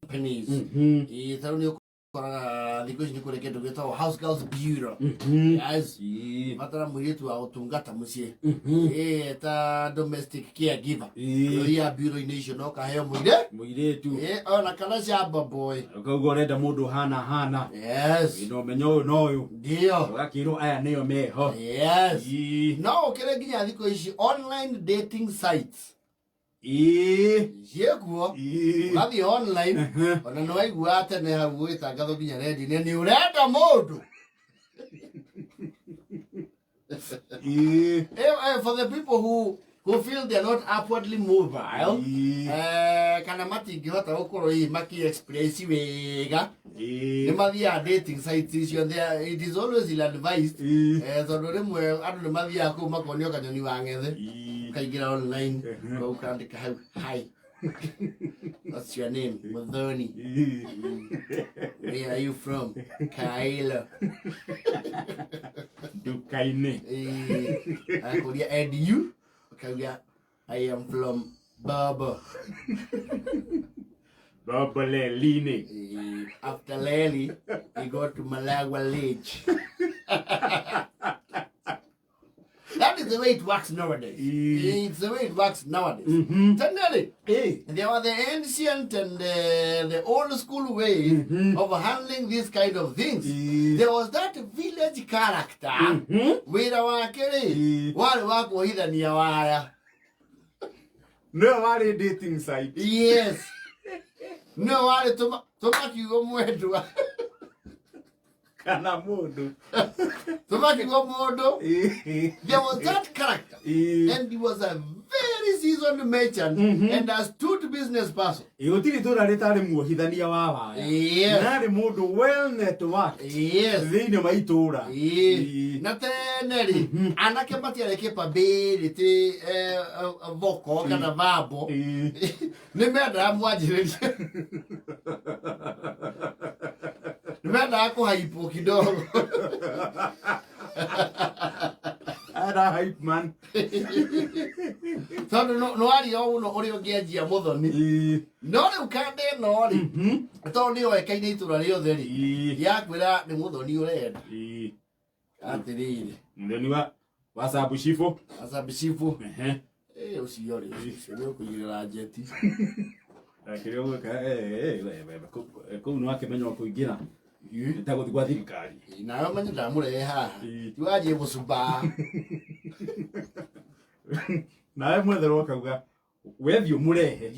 companies. Because you could get to house girls bureau. As Matara Muritu Autungata Musie, domestic caregiver. Bureau nation, no Kaham we did too. On a Kalashaba boy. Go let the Modu Hana. Yes, you know, no, dear. Rakiro, I know me. Yes, no, Keregi online dating sites. Yego, the online, on a no water and have with a gather be ready, and you read a mode. For the people who feel they're not upwardly mobile, Kanamati Gata Okoro, Maki Expressive, the Madia dating sites is there. It is always ill advised, as I don't know, I don't know, Madia Kumakonyoka and you hang. Can get online, go hi. What's your name? Madoni. Where are you from? Kyle. Do Kaine. I could add you. Okay, I am from Baba. Baba Leline. After Lely, we go to Malawa Lake. That is the way it works nowadays. It's the way it works nowadays. There were the ancient and the old school way of handling these kind of things. There was that village character where our Kuri, what work was either near wire. No, what dating site. Yes. No, what to make you go more to. Kanamodo. There was that character, and he was a very seasoned merchant and astute business person. Yes. Well networked. Yes. Nateneri. Anakematia lekepa beri voko kana vabo. Nemeda mwajiri. Nemeda ako haipo kidogo. Ada hype man. So no ari no ori ogiajia muthoni. No ri ukande no ri. To ni o ekaine itura ri otheri. Yakwira ni muthoni urenda. Atiriri. Muthoni wa sabushifu. Asabushifu. Usiori. Sio kuyira jeti. Akiriyo ko no akemenya kuingira. Tago kwa thirikari na yo manya ndamure haha tiwaje busuba na mwethero kauga wethio murehe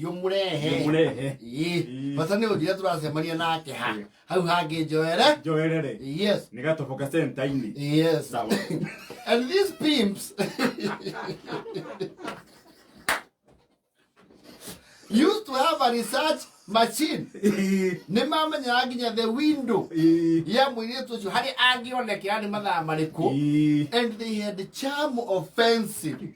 batane uthira turacemania nake ha hau hangi njoere yes nigatoboka center ini yes and these pimps used to have a research machine. Nemamenya aginya the window. Ya mwiretu chu hari angioneke ani mathaa mariku. And they had the charm of fencing.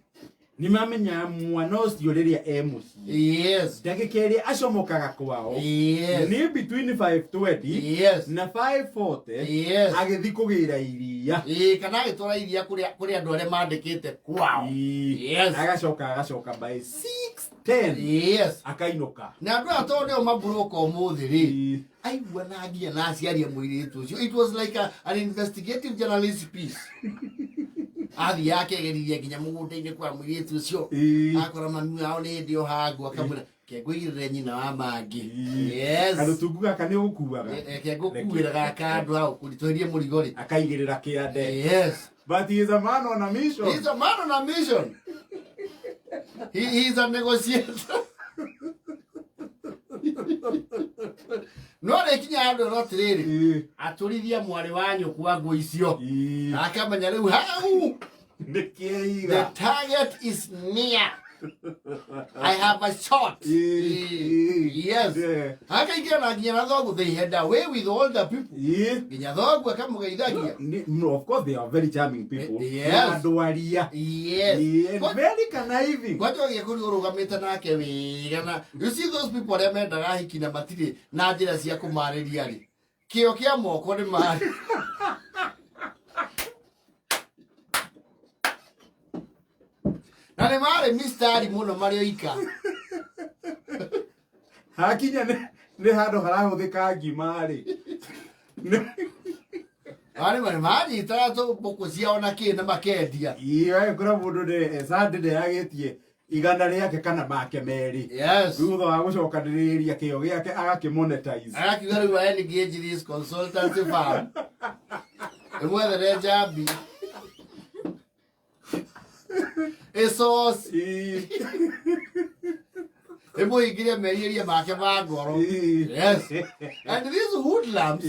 Nimamenya mwana cioneria emuci. Yes. Ndagikeria acomokaga kwao. Yes. Ni between 520 yes na 540 yes agithi kugira iria. Kana agitwara iria kuri andu are mandikite kwao. Yes. Agacoka by 6:10 yes akainuka. Na andu atonde o maburuka omuthi ri. Aigua na ngia na aciaria mwiretu ucio. It was like an investigative journalist piece. Athi yake geririe nginya mugunda-ini kwa mwiretu ucio akora mami ao ni ndio hangu akamura kengwigirire nyina wa mangi yes kandu tunguga kane ukuaga kengukuira gakandu au kuritwerie murigo ri akaigirira kiande yes but he is a man on a mission. He is a man on a mission. He is a negotiator. No rekinya andu rotiriri aturithia mwari wa nyuku wa ngo icio akamenya riu hau the target is near. I have a shot. Yes. Akaingia na nginya thogu they had away with all the people. Nginya thogu akamugeithagia. No, of course they are very charming people. Yes. Andu aria. Yes. Very conniving. Kwacho gikuri urugamite nake wigana. You see those people that mendaga hiki na matiri na njira cia kumariria ri. Kio kia moko ni mari. Nane mare mistari muno Mario ika. Hakinya nĩ handũ harahuthĩka ngima rĩ Ari manyita to mbũkũ ciao na kĩ na makendia. Iyo ngora mũndũ nĩ Sunday yagĩtie igana rĩake kana make merĩ. Yes. Thutha wa gũcokanĩrĩria kĩyo gĩake agakĩmonetize. Agakiuga rĩu engage this consultancy firm. Mwethere njambi. Esos. Emuingirie meriria make ma ngoro. Yes. And these hoodlums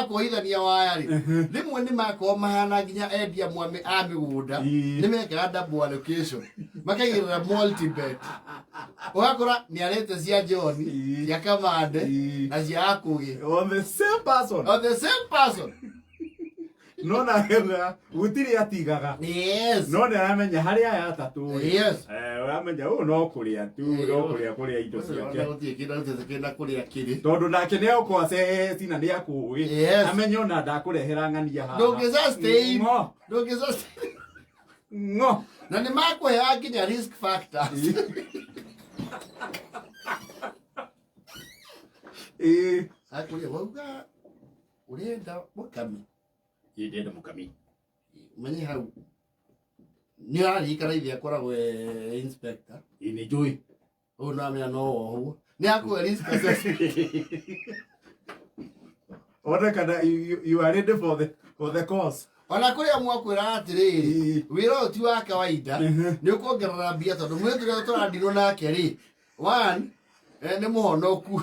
kuhithania waya ri. Rimwe ni mako mahana nginya endia mwame a migunda. Ni mekira double allocation. Makaigirira multi bet. Wakora ni arete cia John, ya Kamande na cia Akugi. On the same person. On the same person. No na hema gutiri atigaga. Yes. No nĩ aramenya harĩa aya atatũ. Yes. Uramenya no kũrĩa tu, no kũrĩa indo ciake. No gũtiĩkĩra kũrĩa kĩrĩ. Tondũ nake nĩ agũkwa tina nĩ akũĩ. Amenye ona ndakũrehera ng'ania haha. Ndũngĩsustain. Ngo. Na nĩ makũhea nginya risk factors. Akũrĩa wauga ũrenda mũkami. Yendenda mũkami. Menye hau. Nĩ ararikana ithe akoragwo inspector. Nĩ njũĩ. Ũyũ no amenya no wohwo. Nĩ akũhe risk assessment. Ona kana you are ready for the course. Ona kũrĩa mwakwĩra atĩrĩrĩ, wĩra ũyũ ti wa kawaida, nĩ ũkuongerera mbia tondũ mwĩtu rĩu tũrandirwo nake rĩ, one, nĩ mũhonoku.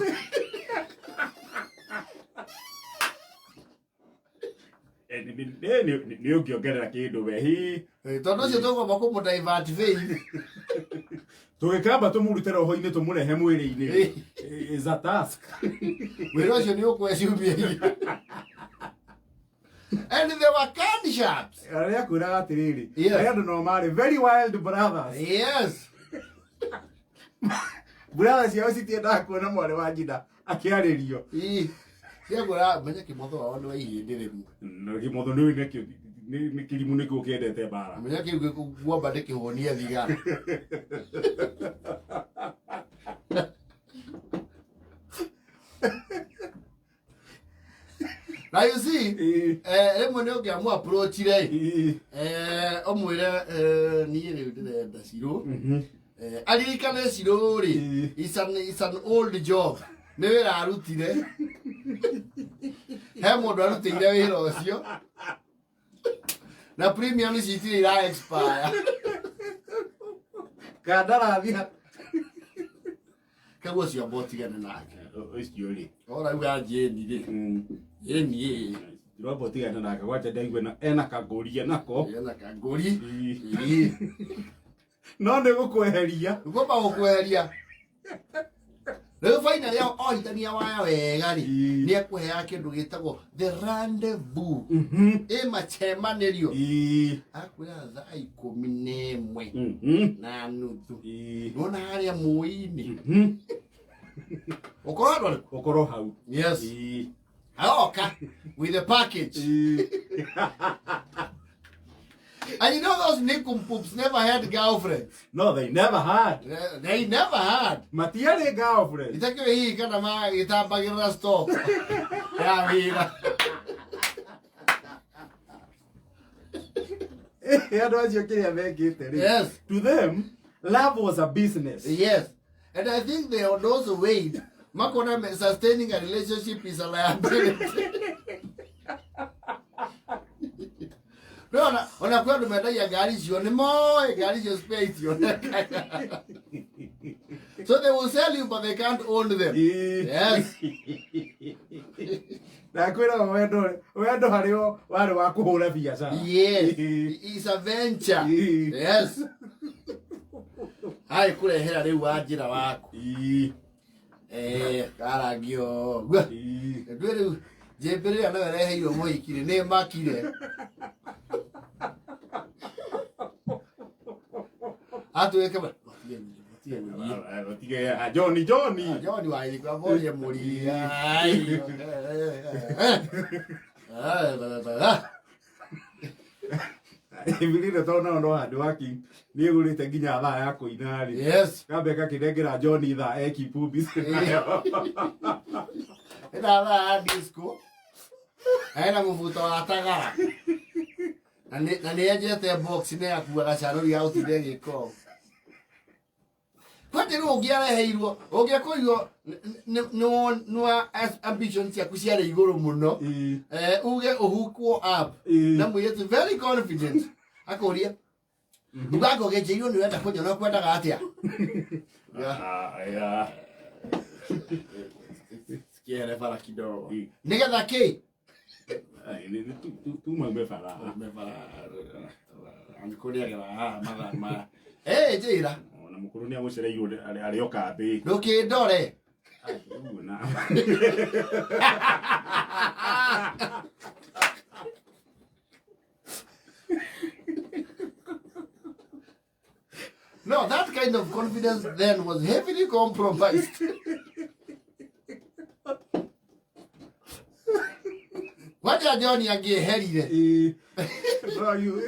Nĩ ũngĩongerera kĩndũ we hi. Tondũ ũcio tũgomba kũmũ-divert vein. Tũgĩkamba tũmũrute roho-inĩ tũmũrehe mwĩrĩ-inĩ. Is a task. Wĩra ũcio nĩ ũkũhe ciumia igĩrĩ. And they were candy shops. Arĩa kwĩraga atĩrĩrĩ, arĩa andũ no marĩ very wild brothers. Yes. Brothers ciao citiendaga kuona mwarĩ wa nyina akĩarĩrio. Ciagũra menya kĩmotho wao nĩ wa ihĩndĩ rĩmwe. Kĩmotho nĩ kĩrimũ nĩkĩo kĩendete mbara. Menya kĩu guomba ndĩkĩhonia thigara. Now you see, rĩmwe nĩ ũngĩamua approach rĩ, ũmwĩre niĩ rĩu ndĩrenda Cirũ. Aririkane Cirũ rĩ, it's an old job. Nĩ wĩra arutire. He mũndũ arutĩire wĩra ũcio. Na premium citirĩ ira expire. Kandarathi. Kaguo cio mbotigane nake. Ũcio rĩ. Orauga Jeni rĩ. Jeni Robo tigana nake gwacha ndaigwe ena kagũria nako. ena kagũri. No nĩ gũkweheria. Ngomba gũkweheria. Rĩu finally ohithania waya wega rĩ, nĩ ekũhea kĩndũ gĩtagwo the rendezvous. Macemanĩrio. Akwĩra thaa 11 na nuthu. Nona harĩa mũi-inĩ. Ũkorwo hau. Yes. Aoka with the package. And you know those nincompoops never had girlfriends. No, they never had. They never had. Matiarĩ girlfriend. Itakiwe hii kana magĩtambagĩrĩra stock ya wĩra. Andũ acio kĩrĩa mekĩte rĩ. Yes. To them, love was a business. Yes. And I think they also weighed. Makona sustaining a relationship is a liability. No, ona kwa ndumendagia ngari cio nĩ moĩ ngari cio space cionekaga. So they will sell you but they can't own them. Yes. Na kwĩra wendo harĩ warĩ wa kũhũra biacara. Yes. It's a venture. Yes. Hai kũrehera rĩu wanjĩra waku. Karangio. Ndũĩ rĩu njĩmbĩ rĩrĩa nawe reheirwo mũhiki nĩ makire. Atuweke ba. Johnny. Johnny wa ilikuwa moja muri. Ibilile tona no handu haki. Ni gurite nginya thaa ya kuina ri. Yes. Kambe kakidengera John thaa ekipumbi. Ina thaa disco. Aina muvuto wa tagara. Na ni ejete box ne akuaga carori ya utinde giko. Kwate no ngiareheirwo ungiakoirwo no ambitions ya kuciare iguru muno uge uhukwo up na mwite very confident akoria ndugako gejeiro ni wenda kunyo no kwendaga atia ya sikiere para kidogo nigetha ki tu mebara angikuria gera ma jira na mukuru ni agucereirwo ari okambi ndukindore No, that kind of confidence then was heavily compromised. What are Johnny again? So you,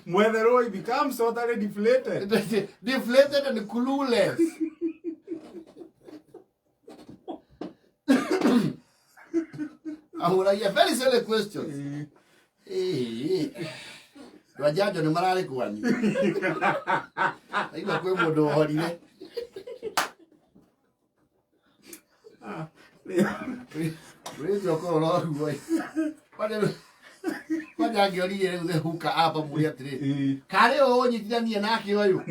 whether he becomes totally deflated. Deflated and clueless. I would like a very silly question. Wajajo ni marare kwani. Aiwa kwe modo holiday. Wewe uko roho boy. Wale angiori yeye ule huka hapa muri atire. Kare o nyitithania nake oyu.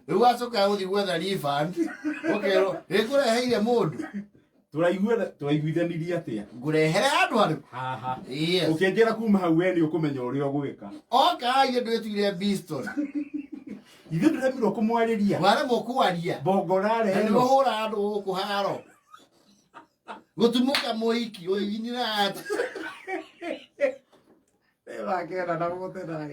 Ruacoka uthi gwetha refund. Okero, ikureheire mundu. Turaiguithanirie atia ngurehere andu ari haha yes ukienjera kuma hau we ni ukumenya uria ugwika oka ye ndwetwire biston ithe ndĩremirwo kũmwarĩria wale mukwaria mbongorare ni muhura andu guku haro gutumuka muhiki uyinyira ati eba kera na gũtena